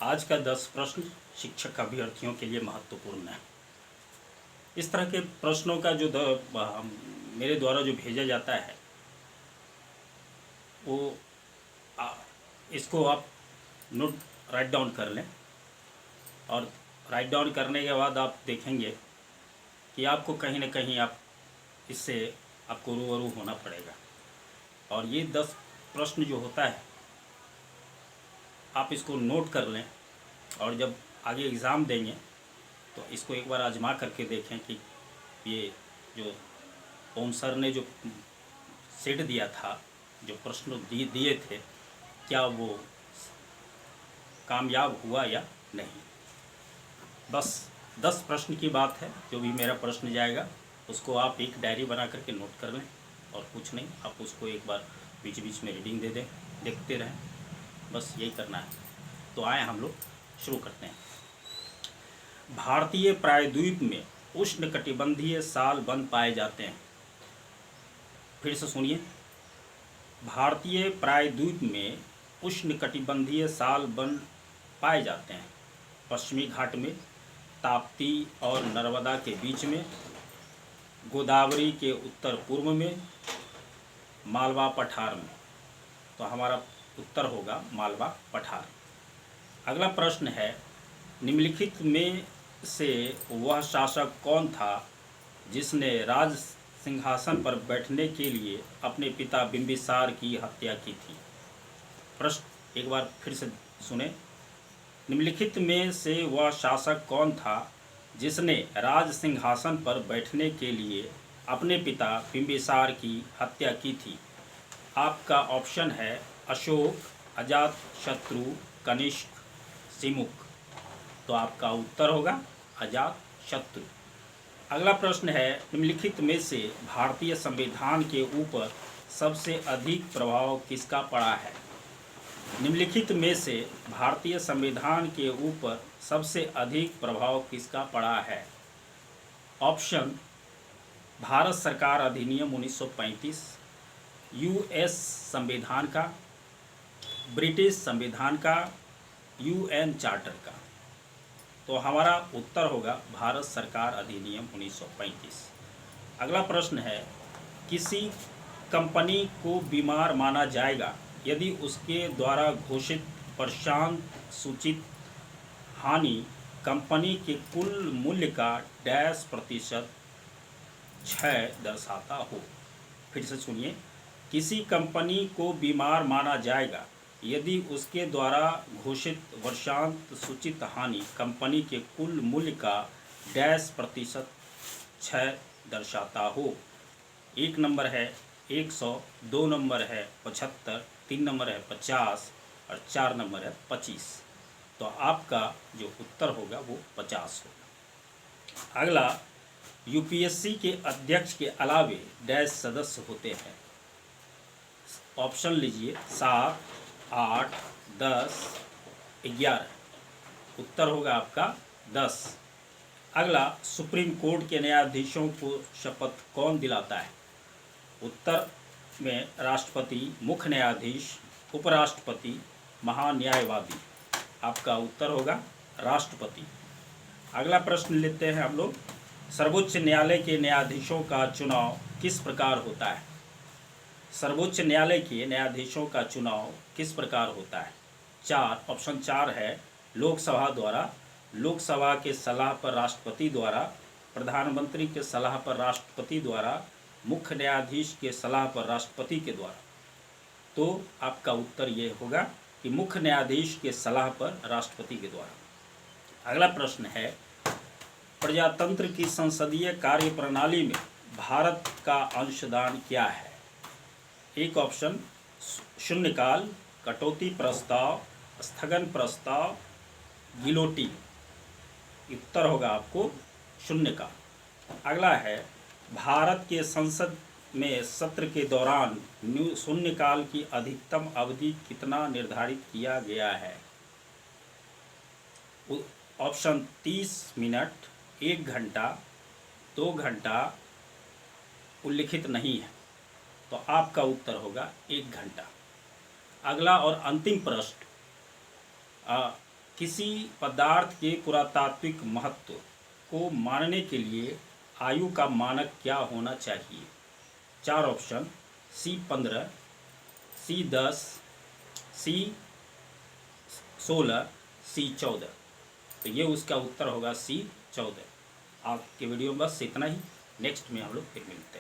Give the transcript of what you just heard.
आज का 10 प्रश्न शिक्षक अभ्यर्थियों के लिए महत्वपूर्ण है। इस तरह के प्रश्नों का जो मेरे द्वारा जो भेजा जाता है वो आ, इसको आप नोट राइट डाउन कर लें और राइट डाउन करने के बाद आप देखेंगे कि आपको कहीं ना कहीं आप इससे आपको रूबरू होना पड़ेगा। और ये 10 प्रश्न जो होता है आप इसको नोट कर लें और जब आगे एग्ज़ाम देंगे तो इसको एक बार आजमा करके देखें कि ये जो ओम सर ने जो सेट दिया था, जो प्रश्न दिए थे, क्या वो कामयाब हुआ या नहीं। बस 10 प्रश्न की बात है। जो भी मेरा प्रश्न जाएगा उसको आप एक डायरी बना करके नोट कर लें और कुछ नहीं, आप उसको एक बार बीच बीच में रीडिंग दे दें, देखते रहें, बस यही करना है। तो आए हम लोग शुरू करते हैं। भारतीय प्रायद्वीप में उष्णकटिबंधीय साल वन पाए जाते हैं। फिर से सुनिए, भारतीय प्रायद्वीप में उष्णकटिबंधीय साल वन पाए जाते हैं। पश्चिमी घाट में, ताप्ती और नर्मदा के बीच में, गोदावरी के उत्तर पूर्व में, मालवा पठार में। तो हमारा उत्तर होगा मालवा पठार। अगला प्रश्न है, निम्नलिखित में से वह शासक कौन था जिसने राज सिंहासन पर बैठने के लिए अपने पिता बिंबिसार की हत्या की थी। प्रश्न एक बार फिर से सुने, निम्नलिखित में से वह शासक कौन था जिसने राज सिंहासन पर बैठने के लिए अपने पिता बिंबिसार की हत्या की थी। आपका ऑप्शन है अशोक, अजातशत्रु, कनिष्क, सिमुक। तो आपका उत्तर होगा अजातशत्रु। अगला प्रश्न है, निम्नलिखित में से भारतीय संविधान के ऊपर सबसे अधिक प्रभाव किसका पड़ा है। निम्नलिखित में से भारतीय संविधान के ऊपर सबसे अधिक प्रभाव किसका पड़ा है। ऑप्शन, भारत सरकार अधिनियम 1935, यूएस संविधान का, ब्रिटिश संविधान का, यूएन चार्टर का। तो हमारा उत्तर होगा भारत सरकार अधिनियम 1935। अगला प्रश्न है, किसी कंपनी को बीमार माना जाएगा यदि उसके द्वारा घोषित प्रशांत सूचित हानि कंपनी के कुल मूल्य का %% क्षय दर्शाता हो। फिर से सुनिए, किसी कंपनी को बीमार माना जाएगा यदि उसके द्वारा घोषित वर्षांत सूचित हानि कंपनी के कुल मूल्य का %% क्षय दर्शाता हो। 1 नंबर है 100, 2 नंबर है 75, 3 नंबर है 50 और 4 नंबर है 25। तो आपका जो उत्तर होगा वो 50 होगा। अगला, यूपीएससी के अध्यक्ष के अलावे डैश सदस्य होते हैं। ऑप्शन लीजिए 7, 8, 10, 11। उत्तर होगा आपका 10। अगला, सुप्रीम कोर्ट के न्यायाधीशों को शपथ कौन दिलाता है। उत्तर में राष्ट्रपति, मुख्य न्यायाधीश, उपराष्ट्रपति, महान्यायवादी। आपका उत्तर होगा राष्ट्रपति। अगला प्रश्न लेते हैं हम लोग, सर्वोच्च न्यायालय के न्यायाधीशों का चुनाव किस प्रकार होता है। सर्वोच्च न्यायालय के न्यायाधीशों का चुनाव किस प्रकार होता है। 4, ऑप्शन 4 है, लोकसभा द्वारा, लोकसभा के सलाह पर राष्ट्रपति द्वारा, प्रधानमंत्री के सलाह पर राष्ट्रपति द्वारा, मुख्य न्यायाधीश के सलाह पर राष्ट्रपति के द्वारा। तो आपका उत्तर ये होगा कि मुख्य न्यायाधीश के सलाह पर राष्ट्रपति के द्वारा। अगला प्रश्न है, प्रजातंत्र की संसदीय कार्यप्रणाली में भारत का अंशदान क्या है। एक ऑप्शन, शून्यकाल, कटौती प्रस्ताव, स्थगन प्रस्ताव, गिलोटिन। उत्तर होगा आपको शून्यकाल। अगला है, भारत के संसद में सत्र के दौरान शून्यकाल की अधिकतम अवधि कितना निर्धारित किया गया है। ऑप्शन 30 मिनट, 1 घंटा, 2 घंटा उल्लिखित नहीं है। तो आपका उत्तर होगा 1 घंटा। अगला और अंतिम प्रश्न, किसी पदार्थ के पुरातात्विक महत्व को मानने के लिए आयु का मानक क्या होना चाहिए? 4 option, C15, C10, C16, C14। तो ये उसका उत्तर होगा C14। आपके वीडियो में बस इतना ही। नेक्स्ट में हम लोग फिर मिलते हैं।